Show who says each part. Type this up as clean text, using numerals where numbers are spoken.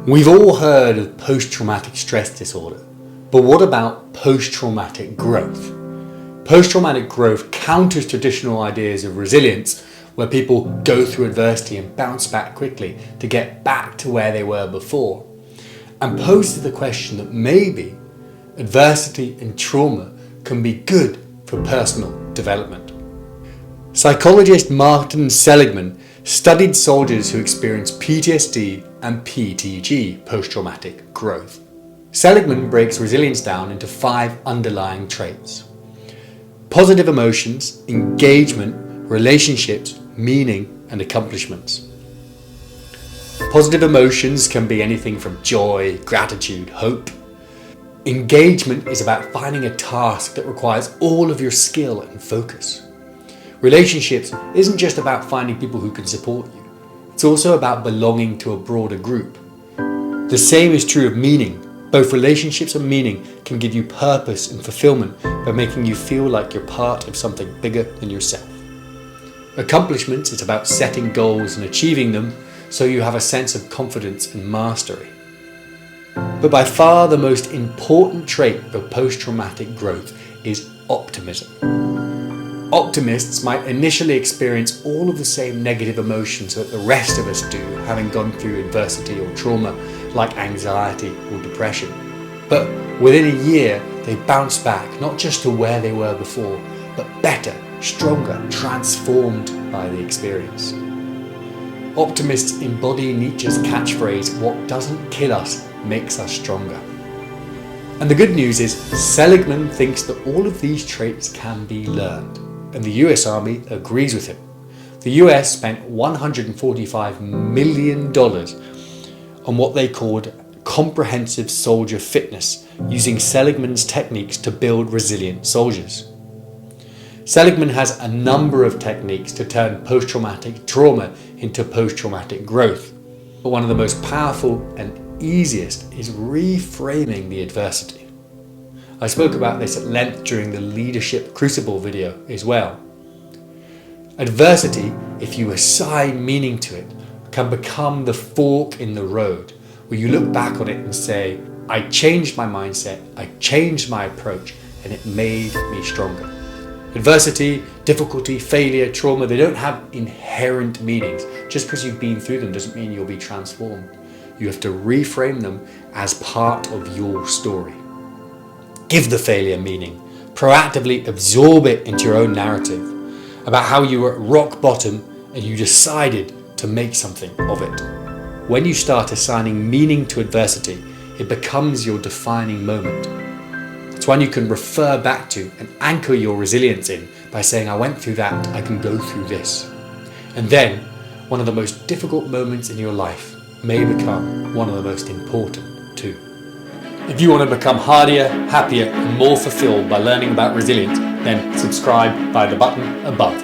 Speaker 1: We've all heard of post-traumatic stress disorder, but what about post-traumatic growth? Post-traumatic growth counters traditional ideas of resilience, where people go through adversity and bounce back quickly to get back to where they were before, and poses the question that maybe adversity and trauma can be good for personal development. Psychologist Martin Seligman studied soldiers who experienced PTSD and PTG, post-traumatic growth. Seligman breaks resilience down into 5 underlying traits: positive emotions, engagement, relationships, meaning, and accomplishments. Positive emotions can be anything from joy, gratitude, hope. Engagement is about finding a task that requires all of your skill and focus. Relationships isn't just about finding people who can support you. It's also about belonging to a broader group. The same is true of meaning. Both relationships and meaning can give you purpose and fulfillment by making you feel like you're part of something bigger than yourself. Accomplishments is about setting goals and achieving them so you have a sense of confidence and mastery. But by far the most important trait of post-traumatic growth is optimism. Optimists might initially experience all of the same negative emotions that the rest of us do, having gone through adversity or trauma, like anxiety or depression. But within a year, they bounce back, not just to where they were before, but better, stronger, transformed by the experience. Optimists embody Nietzsche's catchphrase, "What doesn't kill us makes us stronger." And the good news is, Seligman thinks that all of these traits can be learned, and the US Army agrees with him. The US spent $145 million on what they called comprehensive soldier fitness, using Seligman's techniques to build resilient soldiers. Seligman has a number of techniques to turn post-traumatic trauma into post-traumatic growth, but one of the most powerful and easiest is reframing the adversity. I spoke about this at length during the Leadership Crucible video as well. Adversity, if you assign meaning to it, can become the fork in the road, where you look back on it and say, I changed my mindset, I changed my approach, and it made me stronger. Adversity, difficulty, failure, trauma, they don't have inherent meanings. Just because you've been through them doesn't mean you'll be transformed. You have to reframe them as part of your story. Give the failure meaning. Proactively absorb it into your own narrative about how you were at rock bottom and you decided to make something of it. When you start assigning meaning to adversity, it becomes your defining moment. It's one you can refer back to and anchor your resilience in by saying, I went through that, I can go through this. And then, one of the most difficult moments in your life may become one of the most important too. If you want to become hardier, happier, and more fulfilled by learning about resilience, then subscribe by the button above.